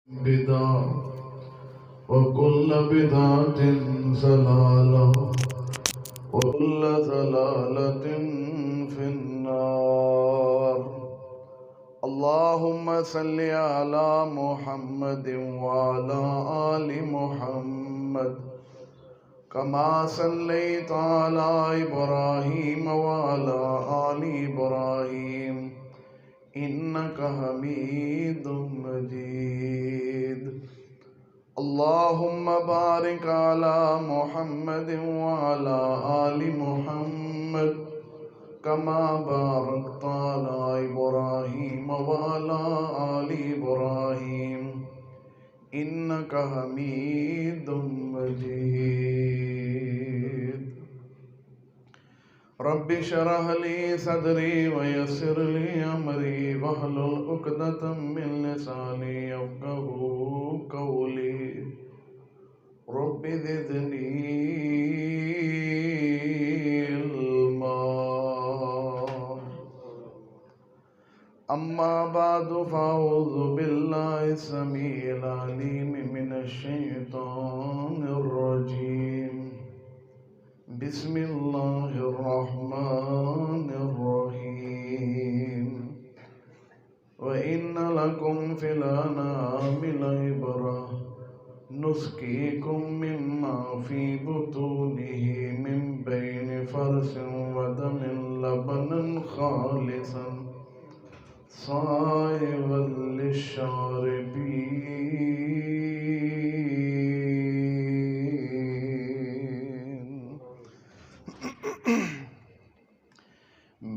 بدعة وكل بدعة ضلالة وكل ضلالة في النار. اللهم صل على محمد وعلى آل محمد كما صليت على إبراهيم وعلى آل إبراهيم إنك حميد مجيد. اللهم بارك على محمد وعلى آل محمد كما باركت على إبراهيم وعلى آل إبراهيم إنك حميد مجيد. رب اشرح لي صدري ويسر لي أمري واحلل عقدة من لساني يفقهوا قولي. رب زدني علما. أما بعد فأعوذ بالله السميع العليم من الشيطان الرجيم. بسم الله الرحمن الرحيم. وإن لكم في الأنعام لعبرة نسقيكم مما في بطونه من بين فرث ودم لبنا خالصا صائغا للشاربين.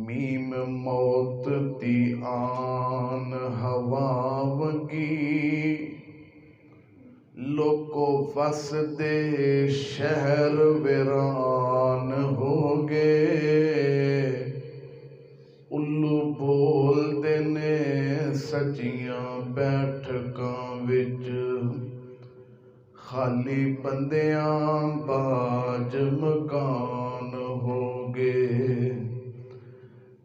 میم موت دی آن ہوا وگی لوکو وس دے شہر ویران ہو گئے. الو بول دے نے سجیاں بیٹھکاں وچ خالی بندیاں باج مکان ہو گئے.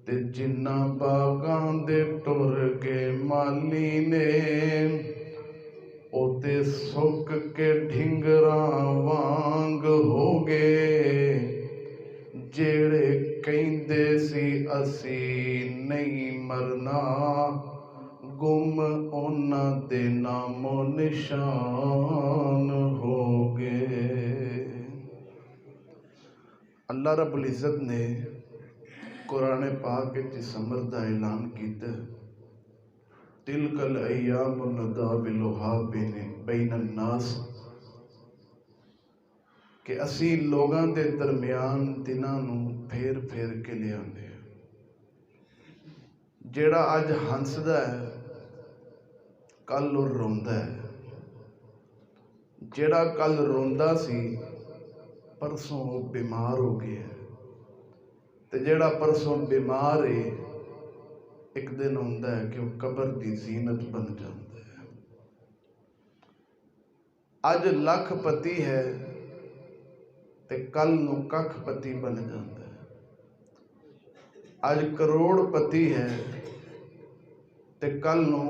تے جنہ باغاں دے ٹر کے مالی نے او تے سک کے ڈھنگراں وانگ ہو گئے. جیڑے کہندے سی اسی نہیں مرنا گم انہاں دے نام و نشان ہو گئے. اللہ رب العزت نے قرآن پاک وچ اس امر دا اعلان کیتا ہے. تلک الایام نداولھا بین الناس کہ اسی لوگاں دے درمیان دناں نو پھیر پھیر کے لے آندے ہیں. جیڑا اج ہنسدا ہے کل وہ روندا ہے. جیڑا کل روندا سی پرسوں وہ بیمار ہو گیا ہے. تے جیڑا پرسوں بیمار ہے ایک دن ہوندا ہے کہ وہ قبر دی زینت بن جاندا ہے. اج لکھ پتی ہے تے کل نو ککھ پتی بن جاندا ہے. اج کروڑ پتی ہے تے کل نو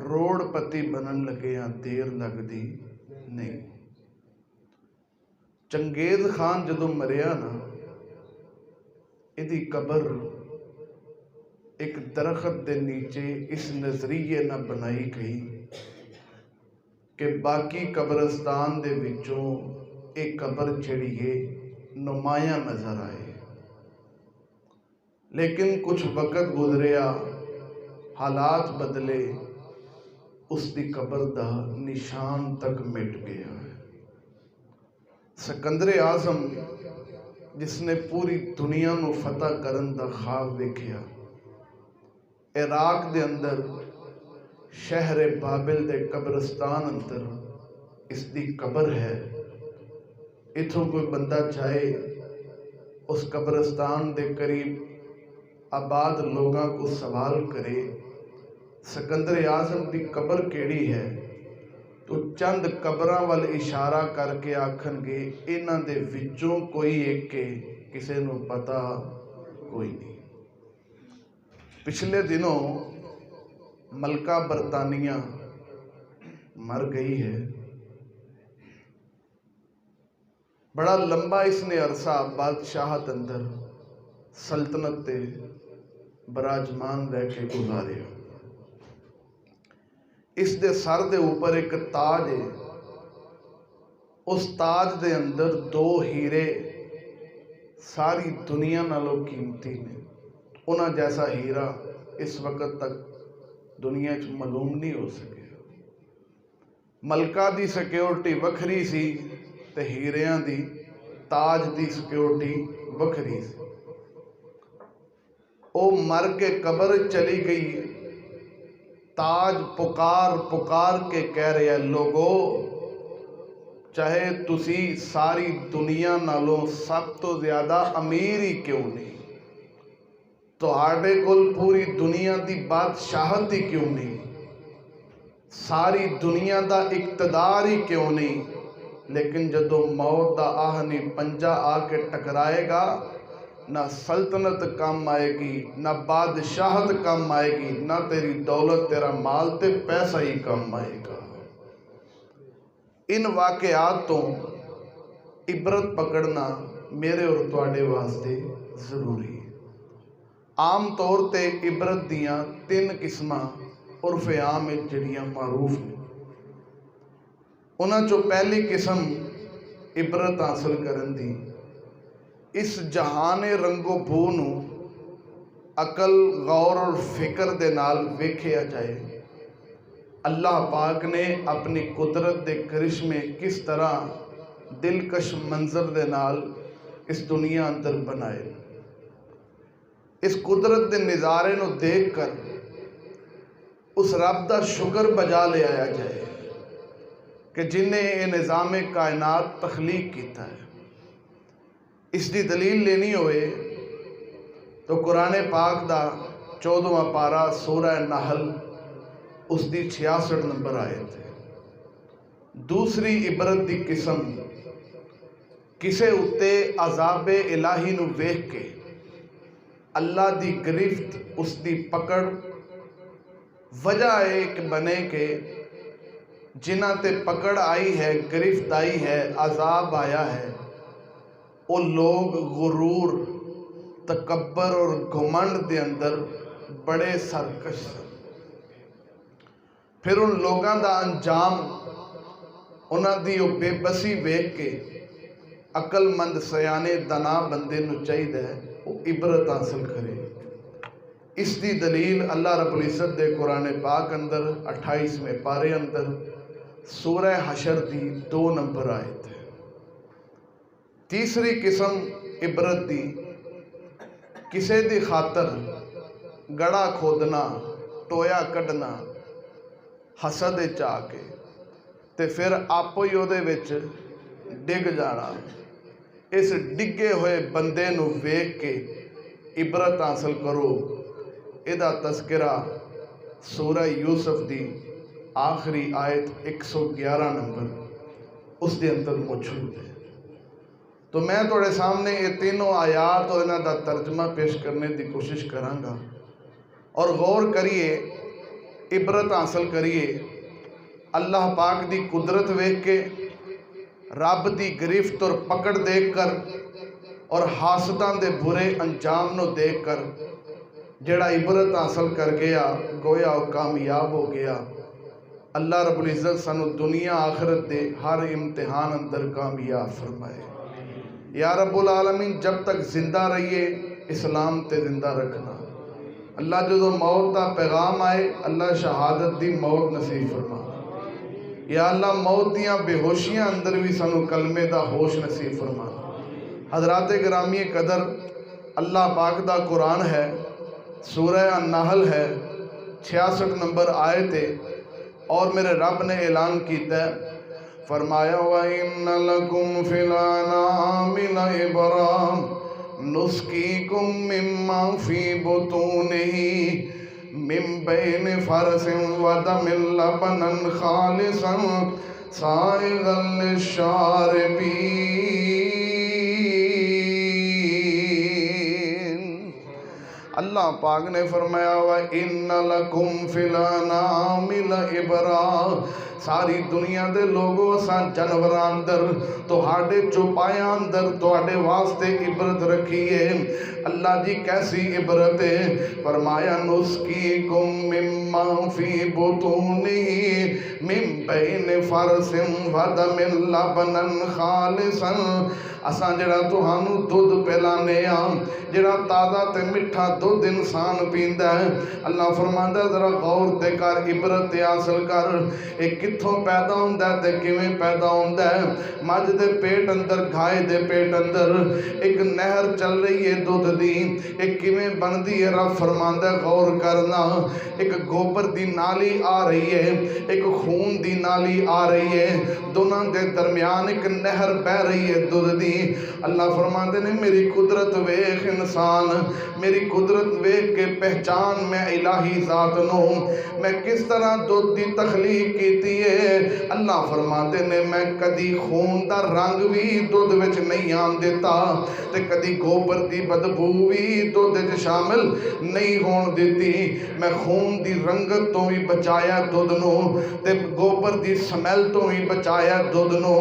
روڑ پتی بنن لگے دیر لگدی نہیں. چنگیز خان جدوں مریا نا ایدی قبر ایک درخت دے نیچے اس نظریے نہ بنائی گئی کہ باقی قبرستان دے وچوں ایک قبر جڑی ہے نمایاں نظر آئے. لیکن کچھ وقت گزریا حالات بدلے اس دی قبر دا نشان تک مٹ گیا ہے. سکندر اعظم جس نے پوری دنیا نو فتح کرن دا خواب ویکھیا عراق دے اندر شہر بابل دے قبرستان اندر اس دی قبر ہے. اتھوں کوئی بندہ جائے اس قبرستان دے قریب آباد لوگاں کو سوال کرے سکندر اعظم دی قبر کیڑی ہے تو چند قبراں وال اشارہ کر کے آکھن گے انہاں دے وچوں کوئی ایک کے کسے نو پتا کوئی نہیں. پچھلے دنوں ملکہ برطانیہ مر گئی ہے۔ بڑا لمبا اس نے عرصہ بادشاہت اندر سلطنت تے براجمان رہ کے گزارے۔ اس دے سر دے اوپر ایک تاج ہے، اس تاج دے اندر 2 ہیرے ساری دنیا نالوں قیمتی نے۔ انہاں جیسا ہیرا اس وقت تک دنیا چ معلوم نہیں ہو سکے۔ ملکہ دی سیکیورٹی وکھری سی تے ہیریاں دی تاج دی سیکیورٹی وکھری سی۔ او مر کے قبر چلی گئی، تاج پکار پکار کے کہہ رہے ہیں لوگو چاہے تسی ساری دنیا نالوں سب تو زیادہ امیر ہی کیوں نہیں، تہاڈے کول پوری دنیا دی بادشاہت ہی کیوں نہیں، ساری دنیا دا اقتدار ہی کیوں نہیں، لیکن جدو موت دا آہنی پنجا آ کے ٹکرائے گا، نہ سلطنت کام آئے گی، نہ بادشاہت کام آئے گی، نہ تیری دولت تیرا مال تے پیسہ ہی کام آئے گا۔ ان واقعات تو عبرت پکڑنا میرے اور تواڈے واسطے ضروری ہے۔ عام طور تے عبرت دیاں 3 قسماں عرف عام جڑیاں معروف نے۔ انہاں چوں پہلی قسم عبرت حاصل کرن دی، اس جہان رنگ و بو نو عقل غور اور فکر دے نال ویکھیا جائے اللہ پاک نے اپنی قدرت دے کرشمے کس طرح دلکش منظر دے نال اس دنیا اندر بنائے۔ اس قدرت دے نظارے نو دیکھ کر اس رب دا شکر بجا لے آیا جائے کہ جن نے یہ نظام کائنات تخلیق کیتا ہے۔ اس دی دلیل لینی ہوئے تو قرآن پاک دا 14واں پارہ سورہ نحل اس دی 66 نمبر آیت ہے۔ دوسری عبرت دی قسم کسے اتے عذاب الہی نو ویکھ کے اللہ دی گرفت اس دی پکڑ وجہ ایک بنے کہ جنہ تے پکڑ آئی ہے، گرفت آئی ہے، عذاب آیا ہے، وہ لوگ غرور، تکبر اور گھمنڈ دے اندر بڑے سرکش سن۔ پھر ان لوگاں دا انجام انہاں دی وہ بے بسی ویکھ کے عقل مند سیانے دنا بندے نو چاہیے وہ عبرت حاصل کرے۔ اس دی دلیل اللہ رب العزت دے قرآن پاک اندر 28ویں پارے اندر سورہ حشر دی 2 نمبر آیت ہے۔ تیسری قسم عبرت دی کسے دی خاطر گڑا کھودنا، ٹویا کڈنا، حسد چاہ کے تے پھر آپ ہی او دے وچ ڈگ جانا، اس ڈگے ہوئے بندے نو ویکھ کے عبرت حاصل کرو۔ ادا تذکرہ سورہ یوسف دی آخری آیت 111 نمبر اس دے اندر موجود ہے۔ تو میں تھوڑے سامنے یہ تینوں آیات اور انہاں دا ترجمہ پیش کرنے دی کوشش کراں گا، اور غور کریے، عبرت حاصل کریے، اللہ پاک دی قدرت ویکھ کے، رب دی گرفت اور پکڑ دیکھ کر، اور حاسداں دے برے انجام نو دیکھ کر جڑا عبرت حاصل کر گیا گویا وہ کامیاب ہو گیا۔ اللہ رب العزت سانو دنیا آخرت دے ہر امتحان اندر کامیاب فرمائے۔ یا رب العالمین جب تک زندہ رہیے اسلام تے زندہ رکھنا۔ اللہ جدو موت دا پیغام آئے اللہ شہادت دی موت نصیب فرما۔ یا اللہ موت دیاں بے ہوشیاں اندر بھی سانو کلمے دا ہوش نصیب فرما۔ حضرات گرامی قدر، اللہ پاک دا قرآن ہے، سورہ النحل ہے، 66 نمبر آیت ہے، اور میرے رب نے اعلان کیتا ہے، فرمایا وَإِنَّ لَكُمْ فِي الْأَنْعَامِ لَعِبْرَةً نُسْقِيكُم مِّمَّا فِي بُطُونِهِ مِن بَيْنِ فَرْثٍ وَدَمٍ لَبَنًا خَالِصًا سَائِغًا لِلشَّارِبِينَ۔ اللہ پاک نے فرمایا وَإِنَّ لَكُمْ فِي الْأَنْعَامِ لَعِبْرَةً ساری دنیا دے لوگوں اساں جانوراں اندر تہاڈے چوپایاں اندر تہاڈے واسطے عبرت رکھی ہے اللہ جی کیسی عبرت ہے فرمایا نُسْقِيكُم مِّمَّا فِي بُطُونِهِ مِن بَيْنِ فَرْثٍ وَدَمٍ لَبَنًا خَالِصًا اساں جڑا تہانوں دودھ پلانے جڑا تازہ تے میٹھا دودھ انسان پیندا ہے اللہ فرماندا ہے ذرا غور تے کر عبرت حاصل کر اے کتھوں پیدا ہوندا ہے تے کیویں پیدا ہوندا ہے مجھ دے پیٹ اندر گائے دے پیٹ اندر ایک نہر چل رہی ہے دودھ دی اے کیویں بندی ہے رب فرماندا ہے غور کرنا ایک گوبر دی نالی آ رہی ہے ایک خون دی نالی آ رہی ہے دونوں دے درمیان ایک نہر بہ رہی ہے دودھ دی اللہ فرماندے نے میری قدرت ویکھ انسان میری قدرت ویکھ کے پہچان میں الہی ذات نو میں کس طرح دودھ دی تخلیق کیتی ہے اللہ فرماندے نے میں کدی خون دا رنگ بھی دودھ وچ نہیں آن دیتا تے کدی گوبر دی بدبو بھی دودھ وچ شامل نہیں ہون دیتی میں خون دی رنگت تو بھی بچایا دودھ نو تے گوبر دی سمیل تو بھی بچایا دودھ نو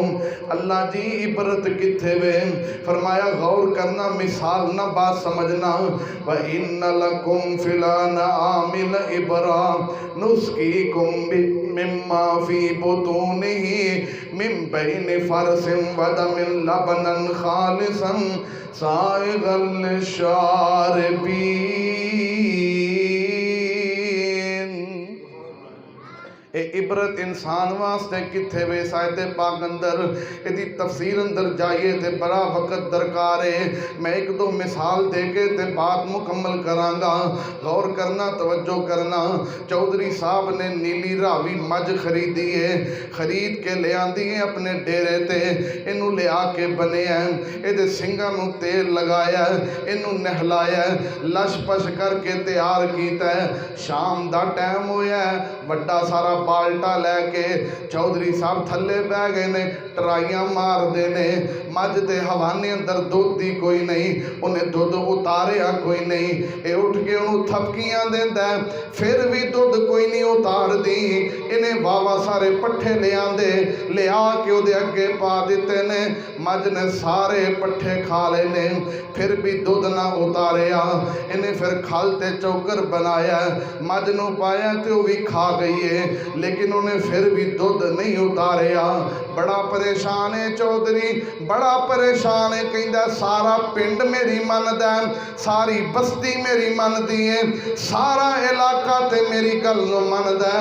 اللہ جی عبرت کتھے وے فرمایا غور کرنا مثال نہ بات سمجھنا وَإِنَّ لَكُمْ فِي الْأَنْعَامِ لَعِبْرَةً نُسْقِيكُم مِّمَّا فِي بُطُونِهِ مِن بَيْنِ فَرْثٍ وَدَمٍ لَبَنًا خَالِصًا سَائِغًا لِلشَّارِبِينَ اے عبرت انسان واسطے کتھے وے سایت پاک اندر ایدی تفسیر اندر جائیے تے بڑا وقت درکار ہے میں ایک دو مثال دے کے تے بات مکمل کرانگا غور کرنا توجہ کرنا چودھری صاحب نے نیلی راوی مجھ خریدی ہے خرید کے لے آندی ہے اپنے ڈیرے تے انہوں لے آ کے بنے ہیں ایدے سنگا نو تیل لگایا ہے انہوں نہلایا ہے لش پش کر کے تیار کیتا ہے شام دا ٹائم ہویا ہے وڈا سارا بالٹا لے کے چودھری صاحب تھلے بہ گئے نے ٹرائیاں مار دینے مجھ دے حوانے اندر دودھ دی کوئی نہیں انہیں دودھ اتاریا کوئی نہیں اے اٹھ کے انہوں تھپکیاں دیندہ ہے پھر بھی دودھ کوئی نہیں اتار دی انہیں واوا سارے پٹھے لے آندے لے آ کے او دے اگے پا دیتے نے مجھ نے سارے پٹھے کھا لینے پھر بھی دودھ نہ اتاریا انہیں پھر کھالتے چوکر بنایا مجھ نو پایا تے وہ بھی کھا گئی ہے لیکن انہیں پھر بھی دودھ نہیں اتاریا بڑا پریشان ہے چودھری بڑا پریشان ہے کہندہ سارا پنڈ میری من دے ساری بستی میری من دی ہے سارا علاقہ تے میری گل نو من دے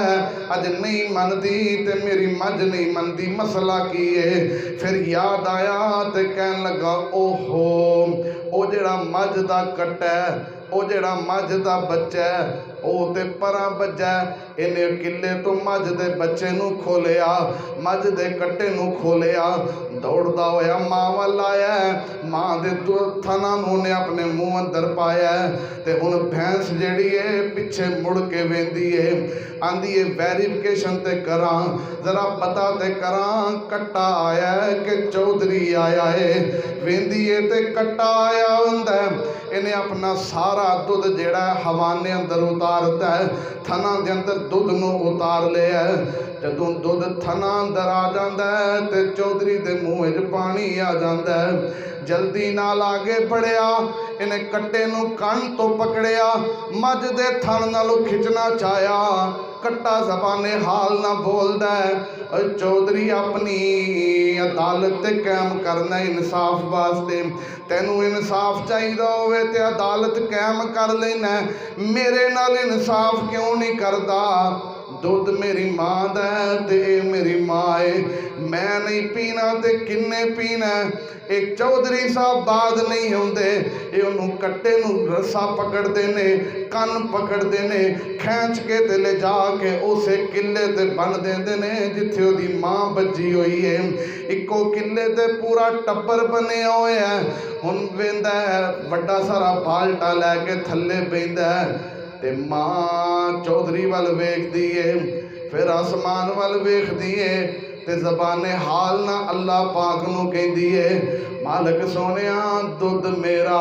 اج نہیں من دی تے میری مجھ نہیں من دی مسئلہ کی ہے پھر یاد آیا تے کہن لگا او جڑا مجھ دا کٹا ہے او جڑا مجھ دا بچہ ہے او تے پرا بجا انہیں کلے تو مجھ دے بچے نو کھولیا مجھ دے کٹے نو کھولیا دوڑ دا ہویا ماں والا ہے ماں دے تھنا نو نے اپنے منہ اندر پایا ہے تے ان بھینس جیڑی ہے پیچھے مڑ کے ویندی ہے آندی ہے ویریفیکیشن تے کران ذرا پتا تے کران کٹا آیا ہے کہ چودھری آیا ہے ویندی ہے تے کٹا آیا ہوندہ ہے انہیں اپنا سارا دودھ جیڑا ہے حوانے اندر اتارتا ہے تھنا دے اندر دودھ نو اتار لے ہے جدوں دودھ تھنا اندر آ جاندہ ہے تے چودھری دے منہ وچ پانی آ جاندہ ہے جلدی نال آگے بڑھیا انہیں کٹے نو کان تو پکڑیا مجھ دے تھن نالو کھچنا چاہیا کٹا زبان حال نہ بول دے چودھری اپنی عدالت قائم کرنا انصاف واسطے تینوں انصاف چاہیے ہوئے تے عدالت قائم کر لینا میرے نال انصاف کیوں نہیں کردا دودھ میری ماں دا ہے تے اے میری ماں ہے میں نہیں پینا تے کنے پینا ایک چودھری صاحب بعد نہیں ہوندے اے انہوں کٹے نو رسا پکڑ دینے کن پکڑ دینے کھینچ کے تے لے جا کے اسے کلے تے بن دینے جتھے دی ماں بجی ہوئی ہے ایکو کلے تے پورا ٹبر بنے ہوئے ہیں ہن ویندہ ہے وڈا سارا بالٹا لے کے تھلے بیندہ ہے تے ماں چودھری وال ویکھ دیئے پھر آسمان وال ویکھ دیئے تے زبان حال نہ اللہ پاک نو کہیں دیئے مالک سونیاں دودھ میرا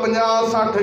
50-60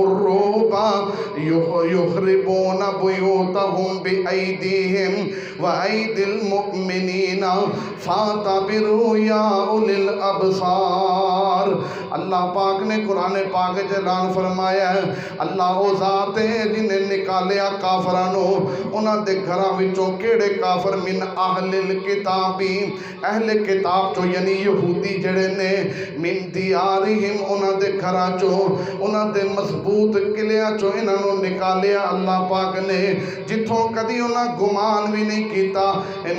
الرعب يخربون بيوتهم بأيديهم وأيدي المؤمنين فاعتبروا يا أولي الأبصار اللہ پاک نے قرآن پاک اعلان فرمایا ہے اللہ وہ ذات ہے جنہیں نکالیا کافرانو انہاں دے گھراں وچوں کیڑے کافر من اہل الکتابی اہل کتاب چو یعنی یہودی جڑے نے من دیارہم انہاں دے گھراں چو انہاں دے مضبوط قلعیاں چو انہاں نو نکالیا اللہ پاک نے جتھوں کدی انہاں گمان بھی نہیں کیتا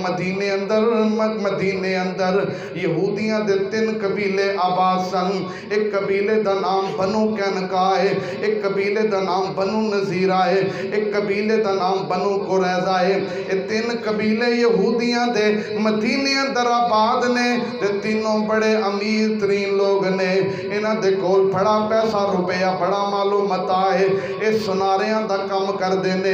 مدینے اندر یہودیاں دے 3 قبیلے آباد سن ایک قبیلے دا نام بنو کینکا ہے ایک قبیلے دا نام بنو نذیرہ ہے ایک قبیلے دا نام بنو قریظہ ہے یہ 3 قبیلے یہودیاں دے مدینے اندر آباد نے تے تینوں بڑے امیر ترین لوگ نے انہاں دے کول بڑا پیسہ روپیہ بڑا مال و متاع ہے یہ سناریاں دا کم کر دینے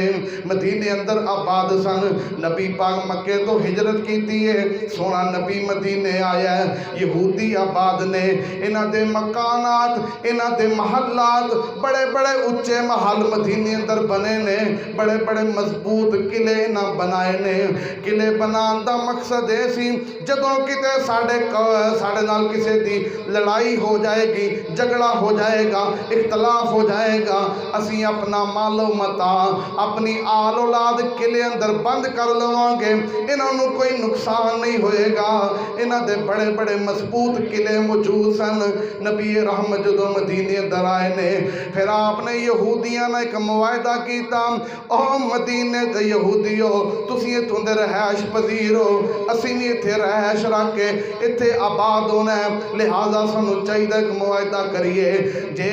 مدینے اندر آباد سن نبی پاک مکے تو ہجرت کیتی ہے سونا نبی مدینے آیا ہے یہودی آباد نے انہاں دے مکانات انہاں دے محلات بڑے بڑے اچھے محل مدینے اندر بنے نے بڑے بڑے مضبوط قلعے انہاں بنائے نے قلعے بنان دا مقصد ہے سی جدوں کتے ساڑے نال کسے دی لڑائی ہو جائے گی جھگڑا ہو جائے گا اختلاف ہو جائے گا اسی اپنا مال و متاع اپنی آل اولاد قلعے اندر بند کر لواں گے انہاں نو کوئی نقصان نہیں ہوئے گا انہاں دے بڑے بڑے مضبوط قلعے موجود سن نبی رحمت جدو مدینے اندر آئے نے پھر آپ نے یہودیاں نے ایک معاہدہ کیتا او مدینے دے یہودیو تسی اتھوں دے رہائش پذیر ہو اسی بھی اتھے رہائش رکھ کے اتھے آباد ہونا ہے لہذا سنو چاہیے ایک معاہدہ کریے جے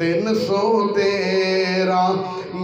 313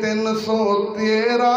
313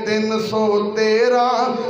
313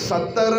70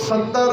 70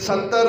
70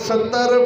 70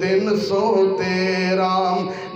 313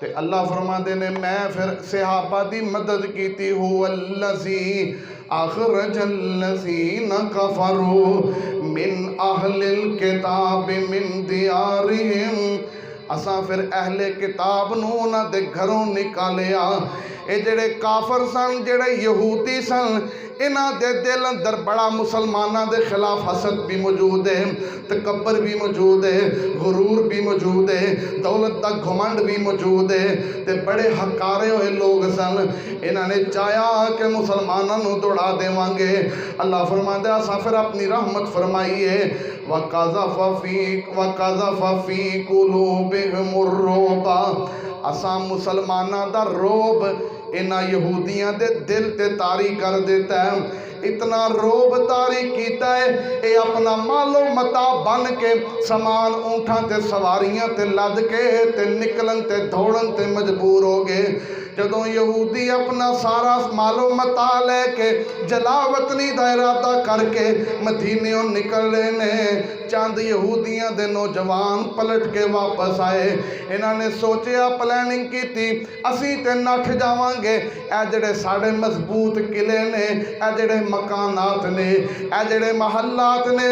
تے اللہ فرماندے نے میں پھر صحابہ دی مدد کیتی هو الذی اخرج الذین کفروا من اہل الکتاب من دیارہم اساں پھر اہل کتاب نو انہاں دے گھروں نکالیا اے جڑے کافر سن جڑے یہودی سن انہاں دے دل اندر بڑا مسلماناں دے خلاف حسد بھی موجود ہے تکبر بھی موجود ہے غرور بھی موجود ہے دولت دا گھمنڈ بھی موجود ہے تے بڑے حقارے ہوئے لوگ سن انہاں نے چاہیا کہ مسلماناں نو دوڑا دیواں گے اللہ فرماتا ہے اساں پھر اپنی رحمت فرمائیے وَقَذَفَ فِي قُلُوبِهِمُ الرُّعْبَ اساں مسلماناں دا روب انہاں یہودیاں دے دل تے طاری کر دیتا ہے اتنا روب طاری کیتا ہے اے اپنا مال و متا بن کے سامان اونٹھاں تے سواریاں تے لد کے تے نکلن تے دوڑن تے مجبور ہو گئے جدوں یہودی اپنا سارا مال و متا لے کے جلا وطنی دا ارادہ کر کے مدینیوں نکل لے نے چاند یہودیاں دے نوجوان پلٹ کے واپس آئے انہاں نے سوچیا پلاننگ کی تھی اسی تے نٹھ جاواں گے اے جڑے ساڑے مضبوط قلعے نے اے جڑے مکانات نے اے جڑے محلات نے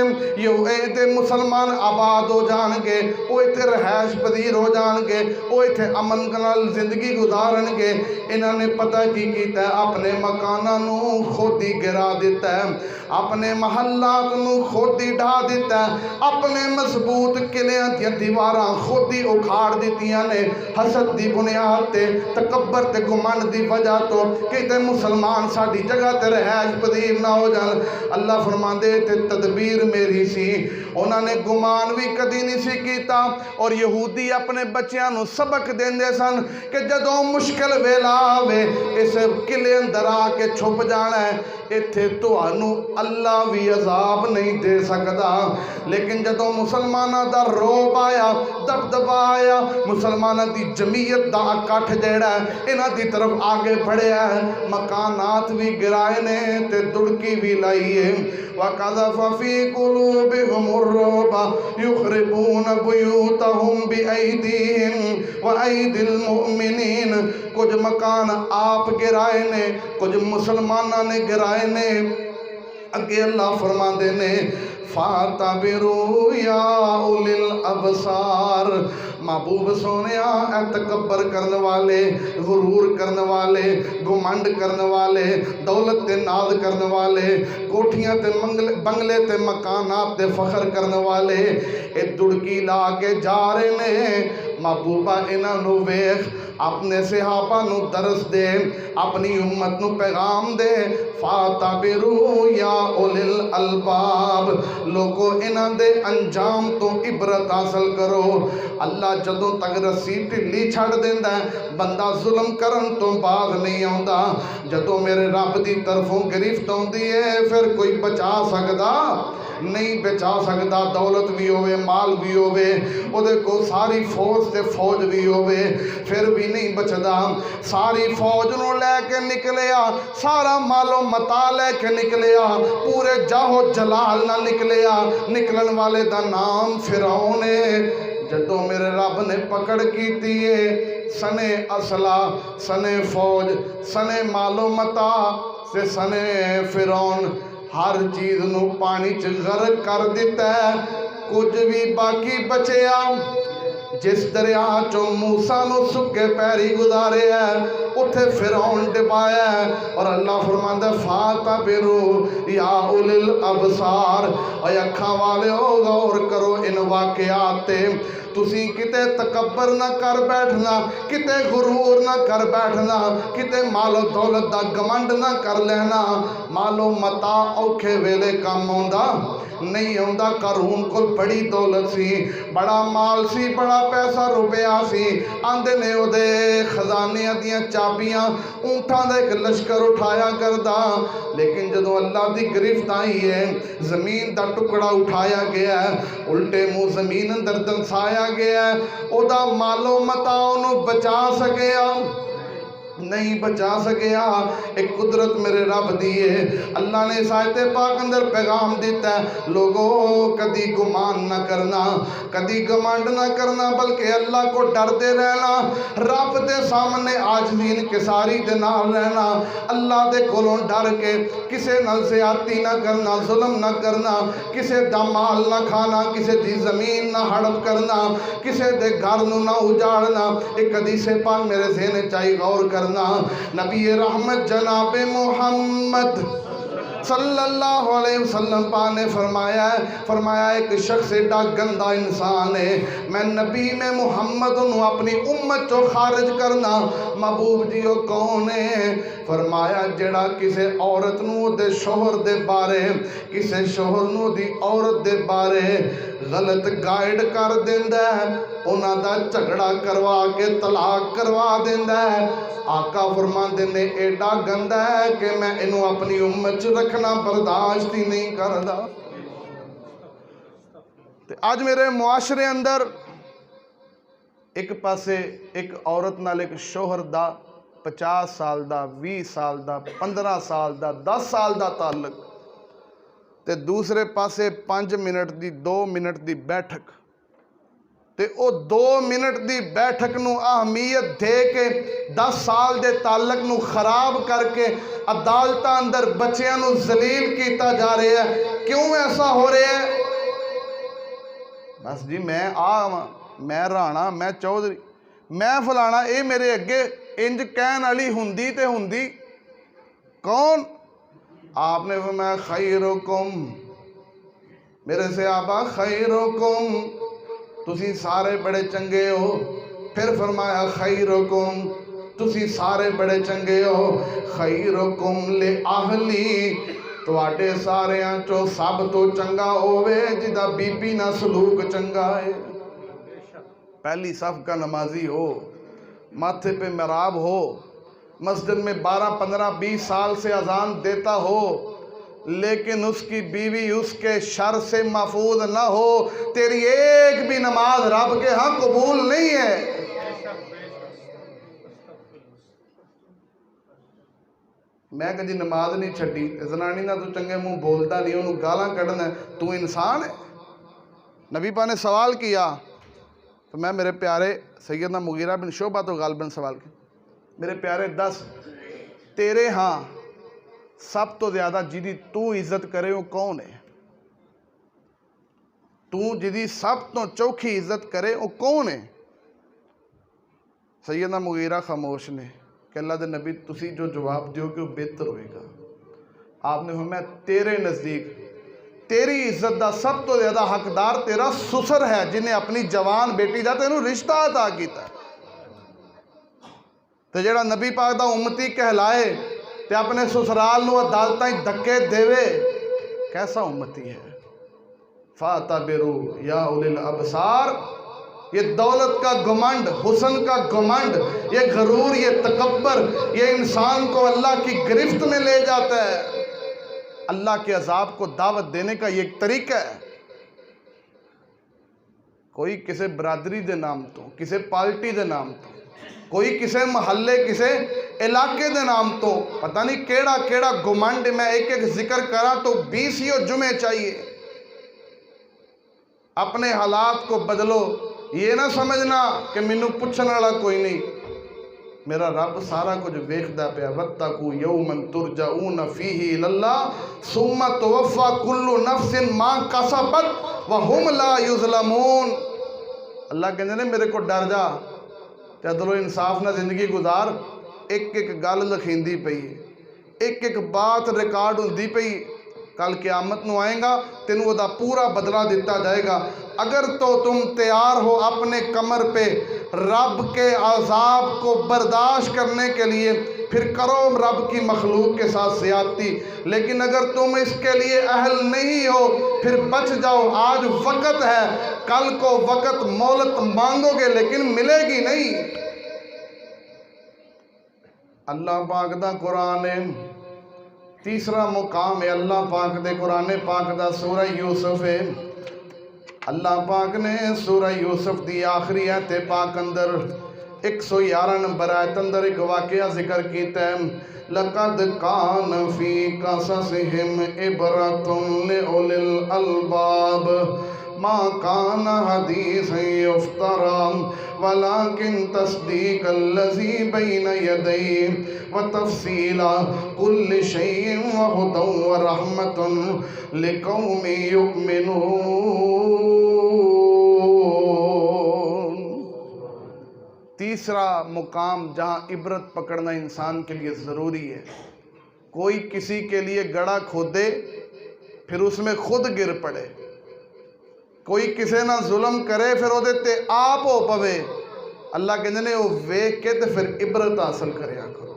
اے تے مسلمان آباد ہو جان گے او ایتھے رہائش پذیر ہو جان گے او ایتھے امن نال زندگی گزارن گے انہاں نے پتہ کی کیتا ہے اپنے مکاناں نو خود ہی گرا دیتا ہے اپنے محلات نو خود ہی ڈھا دیتا ہے اپنے مضبوط قلعیاں دیا دیواراں خود ہی اکھاڑ دیتیاں نے حسد دی بنیاد تے تکبر تے گمنڈ دی وجہ تو کہتے مسلمان ساڑی جگہ تے رہائش پذیر نہ ہو جان اللہ فرماندے تے تدبیر میری سی انہاں نے گمان بھی کدی نہیں سی کیتا اور یہودی اپنے بچیاں نو سبق دیندے سن کہ جدوں مشکل ویلا آوے اس قلعے اندر آ کے چھپ جانا ہے ایتھے تہانوں اللہ بھی عذاب نہیں دے سکدا لیکن جدوں مسلماناں دا روب آیا دبدبا آیا مسلماناں دی جمعیت دا اکٹھ جیڑا ہے انہاں دی طرف آگے بڑھیا ہے مکانات بھی گرائے نے تے دڑکی بھی لائیے وَقَذَفَ فِي قُلُوبِهِمُ الرُّعْبَ يُخْرِبُونَ بُيُوتَهُمْ بِأَيْدِيهِمْ وَأَيْدِي الْمُؤْمِنِينَ کچھ مکان آپ گرائے نے کچھ مسلمانہ نے گرائے نے اگے اللہ فرماندے نے فَاتَبِرُوا يَا أُولِي الْأَبْصَارِ محبوب سونیا اے تکبر کرنے والے غرور کرنے والے گمنڈ کرنے والے دولت تے ناز کرنے والے کوٹھیاں تے بنگلے تے مکانات تے فخر کرنے والے اے دڑکی لا کے جا رہے نے محبوبہ انہاں نو ویکھ اپنے صحابہ نو درس دے اپنی امت نو پیغام دے فَاتَبِرُوا يَا أُولِي الْأَلْبَابِ لوگو انہاں دے انجام تو عبرت حاصل کرو اللہ جدوں تک رسی ٹھلی چھڑ دیندا ہے بندہ ظلم کرن تو باز نہیں آوندا جدوں میرے رب دی طرفوں گرفت ہوندی ہے پھر کوئی بچا سکدا نہیں بچا سکتا دولت بھی ہوئے مال بھی ہوئے او دے کو ساری فوج تے فوج بھی ہوئے پھر بھی نہیں بچدا ساری فوج نو لے کے نکلیا سارا مال و متا لے کے نکلیا پورے جاہو جلال نہ نکلیا نکلن والے دا نام فرعون ہے جدوں میرے رب نے پکڑ کیتی ہے سنے اسلحہ سنے فوج سنے مال و متا سے سنے فرعون ہر چیز نو پانی چ غرق کر دیتا ہے کچھ بھی باقی بچیا جس دریا چو موسیٰ نو سکے پیری گزارے ہے اتھے فرعون ڈبایا ہے اور اللہ فرماندہ فَاتَبِرُوا يَا أُولِي الْأَبْصَارِ اے اکھاں والے ہو غور کرو ان واقعات تے تسی کتے تکبر نہ کر بیٹھنا کتے غرور نہ کر بیٹھنا کتے مال و دولت دا گمنڈ نہ کر لینا مال و متا اوکھے ویلے کام ہوندا نہیں ہوندا قارون کو بڑی دولت سی بڑا مال سی بڑا پیسہ روپیہ سی آندے نے او دے خزانے دیاں چابیاں اونٹاں دا ایک لشکر اٹھایا کردا لیکن جدوں اللہ دی گرفت آئی ہے زمین دا ٹکڑا اٹھایا گیا ہے الٹے منہ زمین اندر دنسایا گیا ہے او دا مال و متا انہوں بچا سکیا نہیں بچا سکیا. ایک قدرت میرے رب دیئے. اللہ نے اس آیت پاک اندر پیغام دیتا ہے لوگوں کدی گمان نہ کرنا, کدی گمانڈ نہ کرنا, بلکہ اللہ کو ڈرتے رہنا, رب دے سامنے عاجزی انکساری دے نال رہنا, اللہ دے کولوں ڈر کے کسے نال زیادتی نہ کرنا, ظلم نہ کرنا, کسے دا مال نہ کھانا, کسے دی زمین نہ ہڑپ کرنا, کسے دے گھر نو نہ اجاڑنا. ایک حدیث پاک میرے ذہن چاہی غور کرنا. نبی رحمت جناب محمد صلی اللہ علیہ وسلم پاک نے فرمایا ایک شخص ایڈا گندا انسان ہے, میں نبی میں محمد انہوں اپنی امت چو خارج کرنا. محبوب جی وہ کون ہے؟ فرمایا جڑا کسے عورت نو دے شوہر دے بارے, کسے شوہر نو دی عورت دے بارے غلط گائیڈ کر دیندہ ہے, انہاں دا جھگڑا کروا کے طلاق کروا دیندہ ہے. آقا فرماندے نے ایڈا گندا ہے کہ میں انہوں اپنی امت چ رکھنا برداشت ہی نہیں کردا. آج میرے معاشرے اندر ایک پاسے ایک عورت نال ایک شوہر دا 50 سال دا, 20 سال دا, 15 سال دا, 10 سال دا تعلق, تے دوسرے پاسے 5 منٹ دی 2 منٹ دی بیٹھک, تے او 2 منٹ دی بیٹھک نو اہمیت دے کے 10 سال دے تعلق نو خراب کر کے عدالتہ اندر بچیاں نو ذلیل کیتا جا رہے ہے. کیوں ایسا ہو رہے ہے؟ بس جی میں رانا, میں چودھری, میں فلانا, اے میرے اگے انج کہن والی ہوندی تے ہوندی کون؟ آپ نے فرمایا خیرکم, میرے صحابہ خیرکم, تسی سارے بڑے چنگے ہو. پھر فرمایا خیرکم, تسی سارے بڑے چنگے ہو. خیرکم لے اہلی, تواڈے ساریاں چو سب تو چنگا ہووے جدا بی بی نہ سلوک چنگا ہے. پہلی صف کا نمازی ہو, ماتھے پہ محراب ہو, مسجد میں 12, 15, 20 سال سے اذان دیتا ہو, لیکن اس کی بیوی اس کے شر سے محفوظ نہ ہو, تیری ایک بھی نماز رب کے ہاں قبول نہیں ہے. میں کدی نماز نہیں چھڈی, زنانی نہ تو چنگے منہ بولتا نہیں, انہوں گالاں کڈنا ہے, تو انسان ہے. نبی پاک نے سوال کیا, تو میں میرے پیارے سیدنا مغیرہ بن شعبہ تو غالباً سوال کیا, میرے پیارے 10 تیرے ہاں سب تو زیادہ جدی تو عزت کرے وہ کون ہے؟ تو جدی سب تو چوکھی عزت کرے وہ کون ہے؟ سیدنا مغیرہ خاموش نے کہ اللہ دے نبی تسی جو جواب دیو کہ وہ بہتر ہوئے گا. آپ نے فرمایا تیرے نزدیک تیری عزت دا سب تو زیادہ حقدار تیرا سسر ہے, جنہیں اپنی جوان بیٹی دا تینوں رشتہ عطا کیتا ہے. تو جڑا نبی پاک دا امتی کہلائے تے اپنے سسرال نو عدالتاں دھکے دیوے, کیسا امتی ہے؟ فَاتَبِرُوا یا اولی الابصار. یہ دولت کا گھمنڈ, حسن کا گھمنڈ, یہ غرور, یہ تکبر, یہ انسان کو اللہ کی گرفت میں لے جاتا ہے. اللہ کے عذاب کو دعوت دینے کا یہ ایک طریقہ ہے. کوئی کسے برادری دے نام تو, کسے پارٹی دے نام تو, کوئی کسے محلے, کسے علاقے دے نام تو, پتہ نہیں کیڑا کیڑا گھمنڈ. میں ایک ایک ذکر کرا تو 20 جمعے چاہیے. اپنے حالات کو بدلو, یہ نہ سمجھنا کہ مینوں پوچھنے والا کوئی نہیں. میرا رب سارا کچھ ویکھدا پیا. وَاتَّقُوا يَوْمًا تُرْجَعُونَ فِيهِ إِلَى اللَّهِ ثُمَّ تُوَفَّى كُلُّ نَفْسٍ مَا كَسَبَتْ وَهُمْ لَا يُظْلَمُونَ. اللہ کہندے نے میرے کو ڈر جا تے عدل و انصاف نہ زندگی گزار. ایک ایک گل لکھیندی پئی, ایک ایک بات ریکارڈ ہوندی پئی. کل قیامت نو آئیں گا, تینوں دا پورا بدلہ دیتا جائے گا. اگر تو تم تیار ہو اپنے کمر پہ رب کے عذاب کو برداشت کرنے کے لیے, پھر کرو رب کی مخلوق کے ساتھ زیادتی. لیکن اگر تم اس کے لیے اہل نہیں ہو, پھر بچ جاؤ. آج وقت ہے, کل کو وقت مہلت مانگو گے لیکن ملے گی نہیں. اللہ پاک دا قرآن ہے, تیسرا مقام ہے اللہ پاک دے قرآن پاک دا سورہ یوسف ہے. اللہ پاک نے سورہ یوسف دی آخری آیت پاک اندر 111 نمبر آیت اندر ایک واقعہ ذکر کیتا ہے، لَقَدْ كَانَ فِي قَصَصِهِمْ عِبْرَةٌ لِأُولِي الْأَلْبَابِ مَا كَانَ حَدِيثًا يُفْتَرَىٰ وَلَٰكِن تَصْدِيقَ الَّذِي بَيْنَ يَدَيْهِ وَتَفْصِيلَ كُلِّ شَيْءٍ وَهُدًى وَرَحْمَةً لِقَوْمٍ يُؤْمِنُونَ۔ تیسرا مقام جہاں عبرت پکڑنا انسان کے لیے ضروری ہے، کوئی کسی کے لیے گڑھا کھودے پھر اس میں خود گر پڑے، کوئی کسے نہ ظلم کرے پھر وہ دیتے آپ ہو پوے، اللہ کہنے نے وہ ویک کے تے پھر عبرت حاصل کریا کرو۔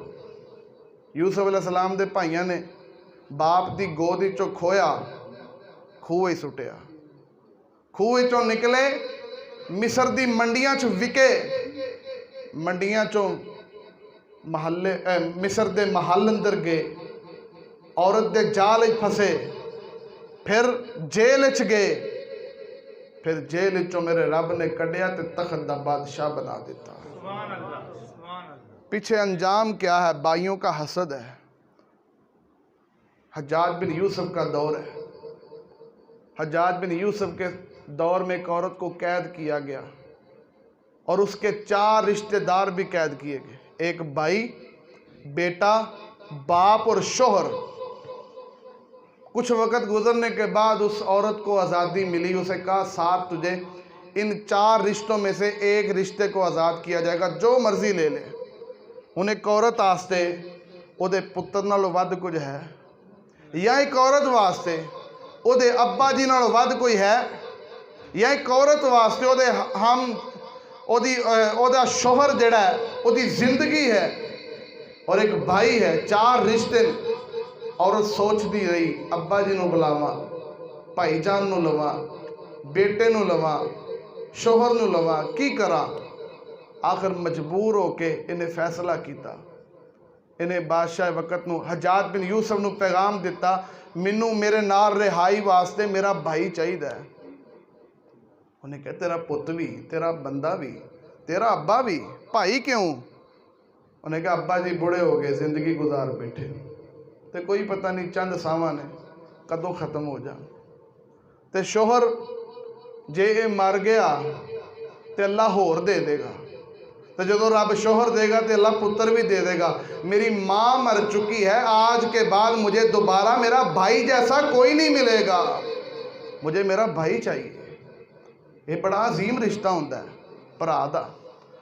یوسف علیہ السلام دے بھائیاں نے باپ دی گودی چو کھویا، کھوئے سٹیا، کھوئے چو نکلے مصر دی منڈیاں چو وکے، منڈیاں چو محلے مصر دے محل اندر گئے، عورت دے جال پھسے، پھر جیل چ گئے، پھر جیل چو میرے رب نے کڈیا تے تخت دا بادشاہ بنا دیتا۔ پیچھے انجام کیا ہے؟ بھائیوں کا حسد ہے۔ حجاج بن یوسف کا دور ہے، حجاج بن یوسف کے دور میں ایک عورت کو قید کیا گیا اور اس کے 4 رشتہ دار بھی قید کیے گئے، ایک بھائی، بیٹا، باپ اور شوہر۔ کچھ وقت گزرنے کے بعد اس عورت کو آزادی ملی، اسے کہا ساتھ تجھے ان 4 رشتوں میں سے ایک رشتے کو آزاد کیا جائے گا، جو مرضی لے لے۔ انہیں ایک عورت واسطے او دے پتر نالوں ود کچھ ہے، یا ایک عورت واسطے او دے ابا جی نالوں ود کوئی ہے، یا ایک عورت واسطے او دے ہم او دا شوہر جڑا ہے او دی زندگی ہے، اور ایک بھائی ہے، 4 رشتے۔ عورت سوچ دی رہی، ابا جی نو بلاواں، بھائی جان نو لواں، بیٹے نو لواں، شوہر نو لواں، کی کراں؟ آخر مجبور ہو کے انہیں فیصلہ کیتا، انہیں بادشاہ وقت نو حجاج بن یوسف نو پیغام دیتا، منو میرے نال رہائی واسطے میرا بھائی چاہیے ہے۔ انہیں کہا تیرا پت بھی، تیرا بندہ بھی، تیرا ابا بھی، بھائی کیوں؟ انہیں کہا ابا جی بڑے ہو گئے، زندگی گزار بیٹھے، تے کوئی پتہ نہیں چند ساواں نے کدوں ختم ہو جان، تے شوہر جے اے مر گیا تے اللہ ہور دے دے گا، تے جدو رب شوہر دے گا تے اللہ پتر بھی دے دے گا۔ میری ماں مر چکی ہے، آج کے بعد مجھے دوبارہ میرا بھائی جیسا کوئی نہیں ملے گا، مجھے میرا بھائی چاہیے۔ یہ بڑا عظیم رشتہ ہوتا ہے بھرا دا،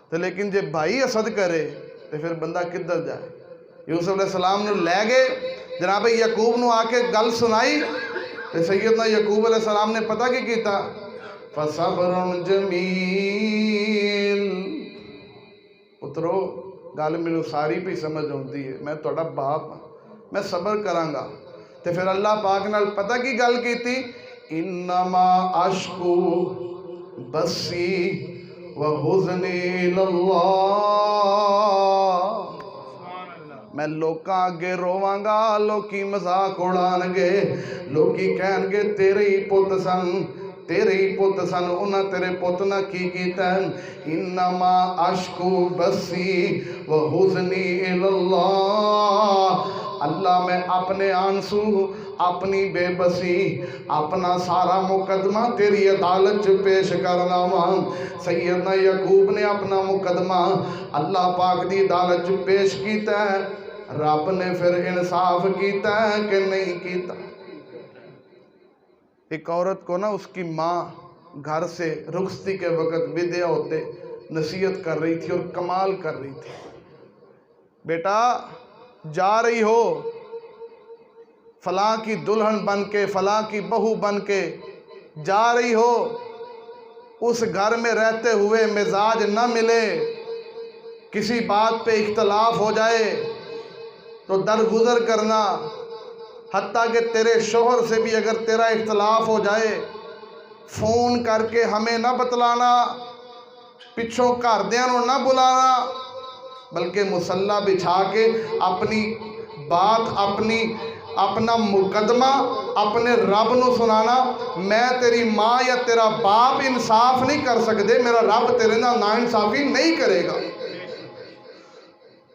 تے لیکن جے بھائی حسد کرے تے پھر بندہ کدھر جائے؟ یوسف علیہ السلام نے لے گئے، جناب یعقوب نو آ کے گل سنائی، تے سیدنا یعقوب علیہ السلام نے پتہ کی کیتا؟ فَصَبْرٌ جَمِيلٌ۔ پترو گل مینوں ساری بھی سمجھ آتی ہے، میں تہاڈا باپ ہاں، میں صبر کراں گا۔ تے پھر اللہ پاک نال پتہ کی گل کیتی؟ انما اشکو بسی وحزنی اللہ، میں لوکاں اگے روواں گا، لوکی مذاق اڑان گے، لوکی کہن گے تیرے ہی پت سن، تیرے ہی پت سن، انہاں تیرے پت نہ کی کیتا ہے۔ انما اشکو بسی وحزنی اللہ، اللہ میں اپنے آنسو، اپنی بے بسی، اپنا سارا مقدمہ تیری عدالت پیش کرنا وا۔ سیدنا یعقوب نے اپنا مقدمہ اللہ پاک دی عدالت پیش کیتا ہے، رب نے پھر انصاف کیتا ہے کہ نہیں کیتا؟ ایک عورت کو نا اس کی ماں گھر سے رخصتی کے وقت بدیا ہوتے نصیحت کر رہی تھی اور کمال کر رہی تھی، بیٹا جا رہی ہو فلاں کی دلہن بن کے، فلاں کی بہو بن کے جا رہی ہو، اس گھر میں رہتے ہوئے مزاج نہ ملے، کسی بات پہ اختلاف ہو جائے تو درگزر کرنا، حتیٰ کہ تیرے شوہر سے بھی اگر تیرا اختلاف ہو جائے فون کر کے ہمیں نہ بتلانا، پچھوں گھردیاں نو نہ بلانا، بلکہ مصلی بچھا کے اپنی بات، اپنا مقدمہ اپنے رب نو سنانا۔ میں تیری ماں یا تیرا باپ انصاف نہیں کر سکتے، میرا رب تیرے نال نا انصافی نہیں کرے گا۔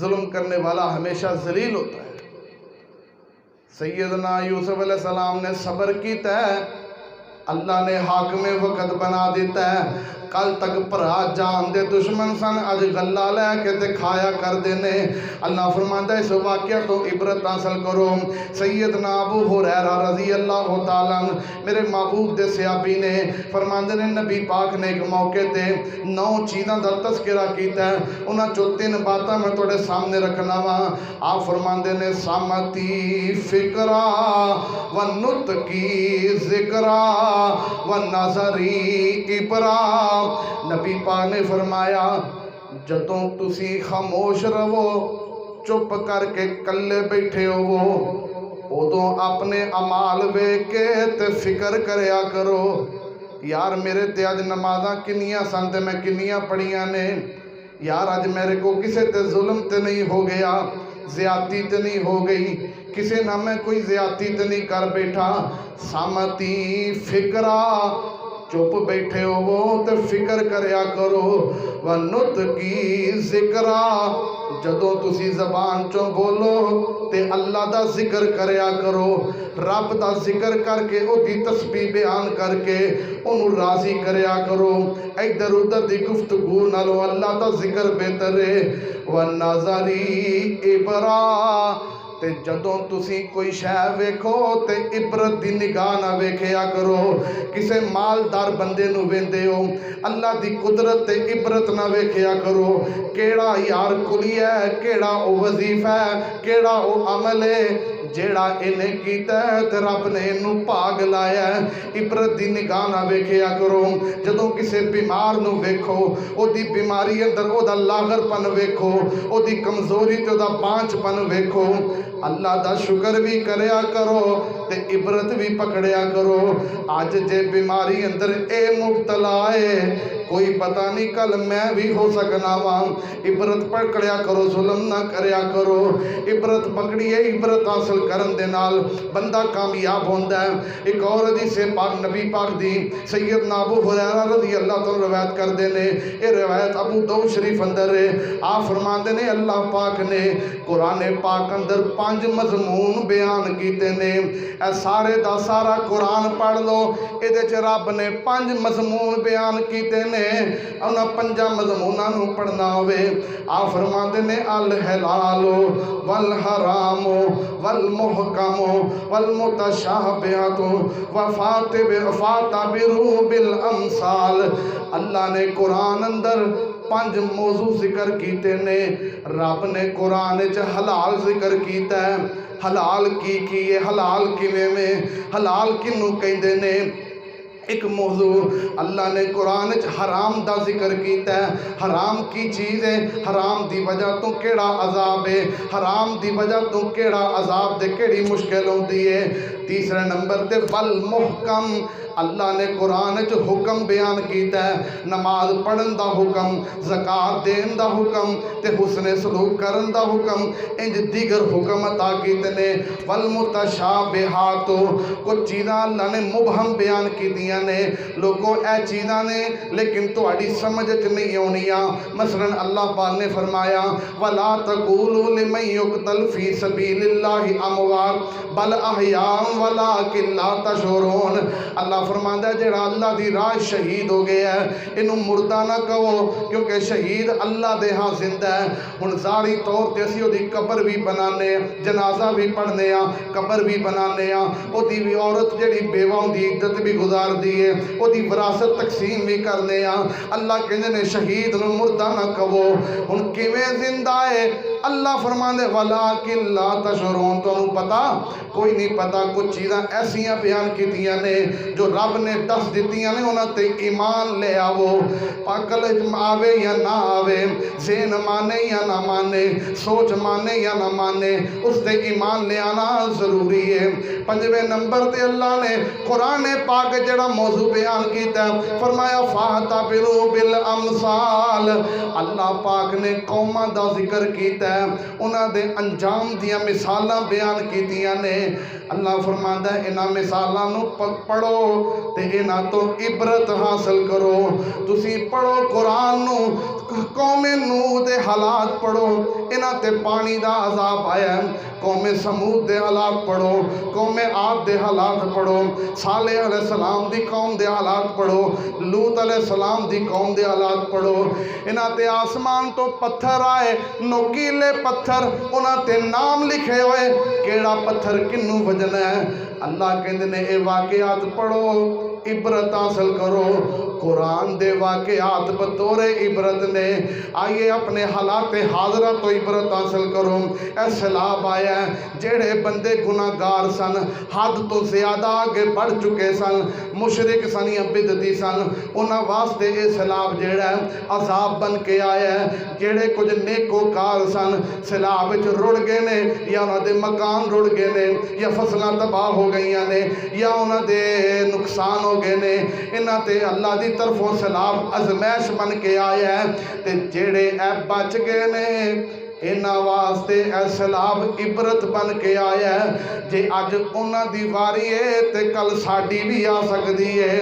ظلم کرنے والا ہمیشہ ذلیل ہوتا ہے۔ سیدنا یوسف علیہ السلام نے صبر کیتا ہے، اللہ نے حاکم وقت بنا دیتا ہے۔ کل تک پرا جان دے دشمن سن، اج گلا لے کے تے کھایا کر دینے۔ اللہ فرماندا ہے اس واقعہ تو عبرت حاصل کرو۔ سیدنا ابو ہریرہ رضی اللہ تعالیٰ عنہ میرے محبوب دے صحابی نے فرماندے نے نبی پاک نے ایک موقع تے 9 چیزاں دا تذکرہ کیتا ہے، انہاں چوں 3 باتاں میں تواڈے سامنے رکھنا وا۔ آپ فرماندے نے سامتی فکرا و نطقی ذکرا و نظری عبرا۔ نبی پاک نے فرمایا جدوں تسی خاموش رہو، چپ کر کے کلے بیٹھے ہو، ادوں اپنے اعمال ویکھ کے تے فکر کریا کرو، یار میرے تے اج نمازاں کنیاں سن تے میں کنیاں پڑھیاں نے، یار اج میرے کو کسے تے ظلم تے نہیں ہو گیا، زیادتی تے نہیں ہو گئی، کسے نہ میں کوئی زیادتی تے نہیں کر بیٹھا۔ سامتی فکرا، چپ بیٹھے ہو تے فکر کریا کرو، وَنُطْقِ ذِکْرَا، جدوں تسی زبان چوں بولو تے اللہ دا ذکر کریا کرو، رب دا ذکر کر کے او دی تسبیح بیان کر کے انہوں راضی کریا کرو، ادھر ادھر دی گفتگو نالو اللہ دا ذکر بہتر ہے۔ وَنَظَرِ عِبْرَا، تے جدوں تسی کوئی شے ویکھو تے عبرت دی نگاہ نہ ویکھیا کرو، کسے مالدار بندے نو ویندے ہو اللہ دی قدرت تے عبرت نہ ویکھیا کرو، کیڑا یار کلی ہے، کیڑا او وظیفہ ہے، کیڑا او عمل ہے جیڑا انہیں کیتا ہے تے رب نے انہوں پاگ لایا ہے، عبرت دی نگاہ نہ ویکھیا کرو۔ جدوں کسے بیمار نو ویکھو او دی بیماری اندر او دا لاغر پن ویکھو، او دی کمزوری تے او دا پانچ پن ویکھو، اللہ دا شکر بھی کریا کرو تے عبرت بھی پکڑیا کرو۔ آج جے بیماری اندر اے مبتلا ہے، کوئی پتہ نہیں کل میں بھی ہو سکنا وہاں، عبرت پکڑیا کرو، ظلم نہ کریا کرو، عبرت پکڑیے، عبرت حاصل کرن دے نال بندہ کامیاب ہوندا ہے۔ ایک اور حدیث پاک نبی پاک دی سیدنا ابو ہریرہ رضی اللہ تعالیٰ روایت کر دینے، اے روایت ابو داؤد شریف اندر ہے، آپ فرماندے نے اللہ پاک نے قرآن پاک اندر 5 مضمون بیان کیتے نے، اے سارے دا سارا قرآن پڑھ لو، ادھے چ رب نے 5 مضمون بیان کیتے نے، انہاں 5 مضموناں نو پڑھنا ہوئے۔ آپ فرماندے نے الحلال والحرام والمحکم والمتشابہۃ فاعتبروا بالامثال۔ اللہ نے قرآن اندر 5 موضوع ذکر کیتے نے، رب نے قرآن وچ حلال ذکر کیتا ہے، حلال کی ہے، حلال کیویں میں، حلال کنوں کہندے نے۔ ایک موضوع اللہ نے قرآن وچ حرام دا ذکر کیتا ہے، حرام کی چیز ہے، حرام دی وجہ تو کیڑا عذاب ہے، حرام دی وجہ تو کیڑا عذاب دے کیڑی مشکل ہوندی ہے۔ تیسرے نمبر تے والمحکم، اللہ نے قرآن وچ حکم بیان کیتا ہے، نماز پڑھن دا حکم، زکوٰۃ دین دا حکم تے حسن سلوک کرن دا حکم، انج دیگر حکم عطا کیتے نے۔ والمتشابہات، کچھ چیزاں اللہ نے مبہم بیان کیتیاں نے، لوگوں اے چیزاں نے لیکن تہاڈی سمجھ وچ نہیں آونیاں۔ مثلا اللہ پاک نے فرمایا وَلَا تَقُولُوا لِمَن يُقْتَلْ فِي سَبِيلِ اللَّهِ أَمْوَاتٌ بَلْ أَحْيَاءٌ وَلَٰكِن لَّا تَشْعُرُونَ۔ اللہ فرماندا ہے جڑا اللہ دی راہ شہید ہو گیا ہے انہوں مردہ نہ کہو، کیونکہ شہید اللہ دے ہاں زندہ ہے۔ ہن ظاہری طور تے اسی او دی قبر بھی بنانے، جنازہ بھی پڑھنے ہاں، قبر بھی بنانے ہاں، او دی بھی عورت جڑی بیوہ ہوندی عدت بھی گزار دی ہے، او دی وراثت تقسیم بھی کرنے ہاں۔ اللہ کہندے نے شہید نو مردہ نہ کہو، ہن کیویں زندہ ہے؟ اللہ فرماندے وَلَٰكِن لَّا تَشْعُرُونَ، تانوں پتہ کوئی نہیں پتہ۔ کچھ چیزاں ایسیاں بیان کیتیاں نے جو رب نے دس دیتیاں نے، انہاں تے ایمان لے آو، عقل آوے یا نہ آوے، ذہن مانے یا نہ مانے، سوچ مانے یا نہ مانے، اس تے ایمان لے آنا ضروری ہے۔ 5ویں نمبر تے اللہ نے قرآن پاک جڑا موضوع بیان کیتا ہے فرمایا فاعتبروا بالامثال۔ اللہ پاک نے قوماں دا ذکر کیتا ہے، انہاں دے انجام دیاں مثالاں بیان کیتیاں نے۔ اللہ فرماندا ہے انہاں مثالاں نو پڑھو تے انہاں تو عبرت حاصل کرو۔ تسی پڑھو قرآن نو، قوم نوح دے حالات پڑھو انہاں تے پانی دا عذاب آیا ہے، قوم سمود دے حالات پڑھو، قوم عاد دے حالات پڑھو، صالح علیہ السلام دی قوم دے حالات پڑھو، لوط علیہ السلام دی قوم دے حالات پڑھو۔ انہاں تے آسمان تو پتھر آئے، نوکیلے پتھر، انہاں تے نام لکھے ہوئے، کیڑا پتھر کنوں وجنا ہے۔ اللہ کہندے نے اے واقعات پڑھو، عبرت حاصل کرو۔ قرآن دے واقعات بطور عبرت نے، آئیے اپنے حالات حاضرہ تو عبرت حاصل کرو۔ اے سیلاب آیا ہے، جڑے بندے گناہگار سن، حد تو زیادہ آگے بڑھ چکے سن، مشرک سن یا بدعتی سن، انہاں واسطے اے سیلاب جڑا ہے عذاب بن کے آیا ہے۔ جڑے کچھ نیکوکار سن سیلاب وچ رڑ گئے نے، یا انہاں دے مکان رڑ گئے نے، یا فصلاں تباہ ہو گئیاں نے، یا انہاں دے نقصان ہو گئے نے، انہاں تے اللہ دی طرفوں سیلاب ازمائش بن کے آیا ہے۔ تے جڑے اے بچ گئے نے انہاں واسطے اے سیلاب عبرت بن کے آیا ہے۔ جے اج انہاں دی واری ہے تے کل ساڈی بھی آ سکدی ہے۔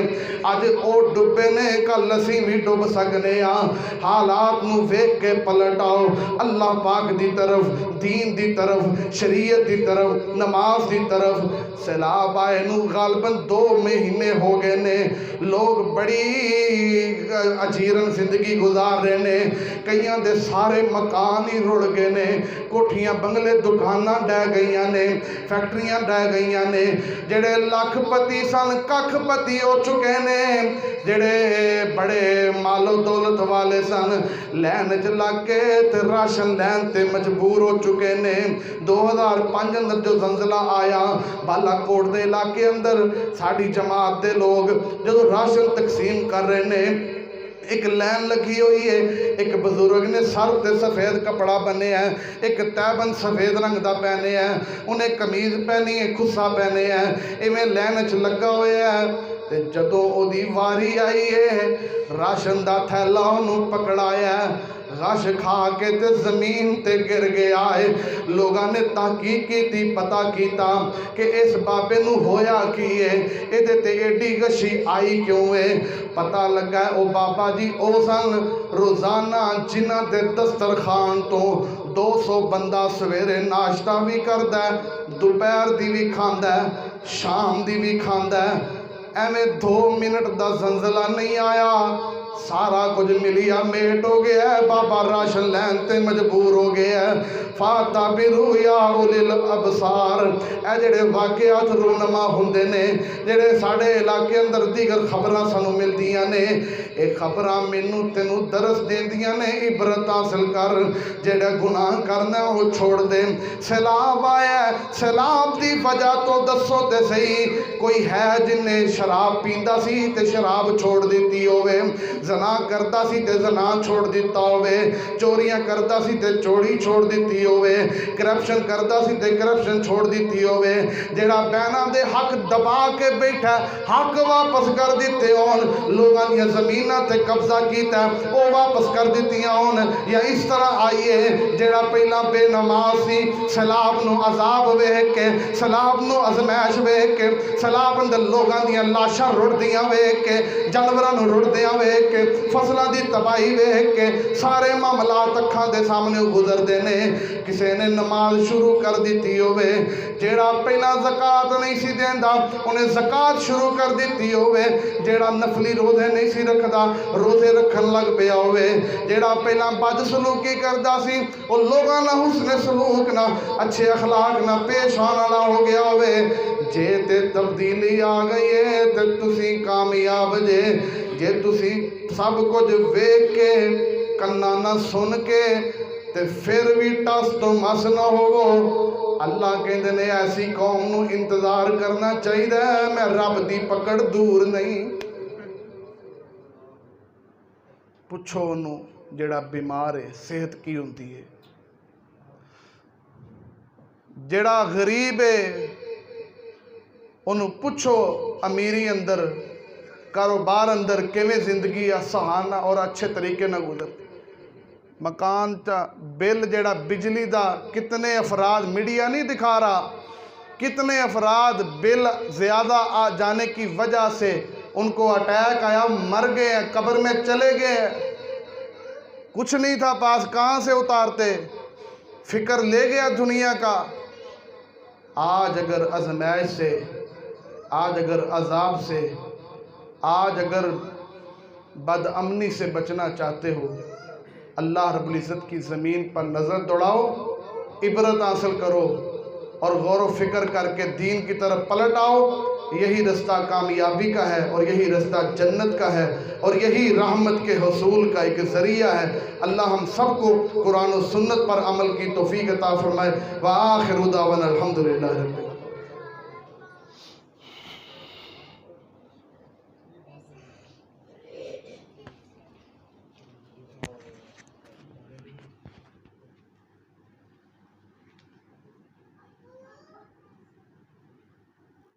اج او ڈبے نے کل اسی بھی ڈب سکنے ہاں۔ حالات نو ویکھ کے پلٹ آؤ اللہ پاک دی طرف، دین دی طرف، شریعت دی طرف، نماز دی طرف۔ سیلاب آئے نو غالباً 2 مہینے ہو گئے نے، لوگ بڑی اجیرن زندگی گزار رہے نے، کئیاں دے سارے مکان ہی رڑ گئے نے، کوٹھیاں بنگلے دکاناں ڈہ گئیاں نے، فیکٹریاں ڈہ گئیاں نے، جڑے لاکھ پتی سن ککھ پتی ہو چکے نے، جڑے بڑے مال و دولت والے سن لین چ لگ کے تے راشن لین تے مجبور ہو چکے نے۔ 2005 اندر جو زلزلہ آیا بالا کوٹ دے علاقے اندر، ساڑی جماعت دے لوگ جو راشن تقسیم کر رہے نے، ایک لین لگی ہوئی ہے، ایک بزرگ نے سر تے سفید کپڑا بنے ہیں، ایک تیبن سفید رنگ دا پہنے ہیں، انہیں قمیض پہنی ہے، خصہ پہنے ہیں، ایویں لین چ لگا ہوئے ہیں۔ تے جدوں او دی واری آئی ہے راشن دا تھیلا انہوں پکڑایا ہے، غش کھا کے تے زمین تے گر گیا ہے۔ لوگاں نے تحقیق کی تھی، پتہ کیتا کہ اس بابے نو ہویا کی ہے، ایدے تے ایڈی غشی آئی کیوں ہے۔ پتہ لگا ہے او بابا جی او سن روزانہ جنہ دے دسترخوان تو 200 بندہ سویرے ناشتہ بھی کردہ ہے، دوپہر دی بھی کھاندہ ہے، شام دی بھی کھاندہ ہے۔ ایویں 2 منٹ دا زلزلہ نہیں آیا، سارا کچھ ملیا میٹ ہو گیا ہے، بابا راشن لین تے مجبور ہو گیا ہے۔ فَاتَبِرُوا يَا أُولِي الْأَبْصَارِ، اے جڑے واقعات رونما ہوندے نے، جڑے ساڑے علاقے اندر دیگر خبراں سانو ملدیاں نے، اے خبراں مینوں تینوں درس دیندیاں نے، عبرت حاصل کر، جڑا گناہ کرنا وہ چھوڑ دے۔ سیلاب آیا ہے، سیلاب دی وجہ تو دسو تے صحیح، کوئی ہے جن نے شراب پیندا سی تے شراب چھوڑ دیتی ہوئے، زنا کرتا سی تے زنا چھوڑ دیتا ہوئے، چوریاں کرتا سی تے چوری چھوڑ دیتی ہوئے، کرپشن کرتا سی تے کرپشن چھوڑ دیتی ہوئے، جڑا بینہ دے حق دبا کے بیٹھا حق واپس کر دیتے ہون، لوگاں دیا زمینہ تے قبضہ کیتا ہے وہ واپس کر دیتیاں ہون، یا اس طرح آئیے جڑا پہلا بے نماز سی سیلاب نو عذاب ویکھ کے، سیلاب نو ازمائش ویکھ کے، سیلاب اندر لوگاں دیا لاشاں رڑ دیاں ویکھ کے، جانوراں نو رڑ دیاں ویکھ کے، فصلہ دی تباہی ویکھ کے، سارے معاملات اکھاں دے سامنے گزر دینے۔ کسے نے نماز شروع کر دیتی ہوئے، جیڑا پہلا زکاة نہیں سی دیندا انہیں زکاة شروع کر دیتی ہوئے، جیڑا نفلی روزے نہیں سی رکھدا روزے رکھن لگ پیا ہوئے، جیڑا پہلا بد سلوکی کردا سی وہ لوگاں نہ حسن سلوک نہ اچھے اخلاق نہ پیش آنا نہ ہو گیا ہوئے۔ جے تے تبدیلی آ گئی ہے تے تسی کامیاب جے تسی سب کچھ ویکھ کے کنا نہ سن کے تے پھر بھی ٹس تو مس نہ ہوگو۔ اللہ کہندے نے ایسی قوم نو انتظار کرنا چاہیے، میں رب دی پکڑ دور نہیں۔ پوچھو انہوں جڑا بیمار ہے صحت کی ہوندی ہے، جڑا غریب ہے انہوں پوچھو امیری اندر کاروبار اندر کیویں زندگی سہانا اور اچھے طریقے نہ گزر، مکان تا بل جڑا بجلی دا کتنے افراد میڈیا نہیں دکھا رہا، کتنے افراد بل زیادہ آ جانے کی وجہ سے ان کو اٹیک آیا، مر گئے ہیں، قبر میں چلے گئے ہیں۔ کچھ نہیں تھا پاس، کہاں سے اتارتے؟ فکر لے گیا دنیا کا۔ آج اگر آزمائش سے، آج اگر عذاب سے، آج اگر بد امنی سے بچنا چاہتے ہو، اللہ رب العزت کی زمین پر نظر دوڑاؤ، عبرت حاصل کرو اور غور و فکر کر کے دین کی طرف پلٹ آؤ۔ یہی رستہ کامیابی کا ہے اور یہی رستہ جنت کا ہے اور یہی رحمت کے حصول کا ایک ذریعہ ہے۔ اللہ ہم سب کو قرآن و سنت پر عمل کی توفیق عطا فرمائے۔ وآخر دعوانا الحمدللہ رب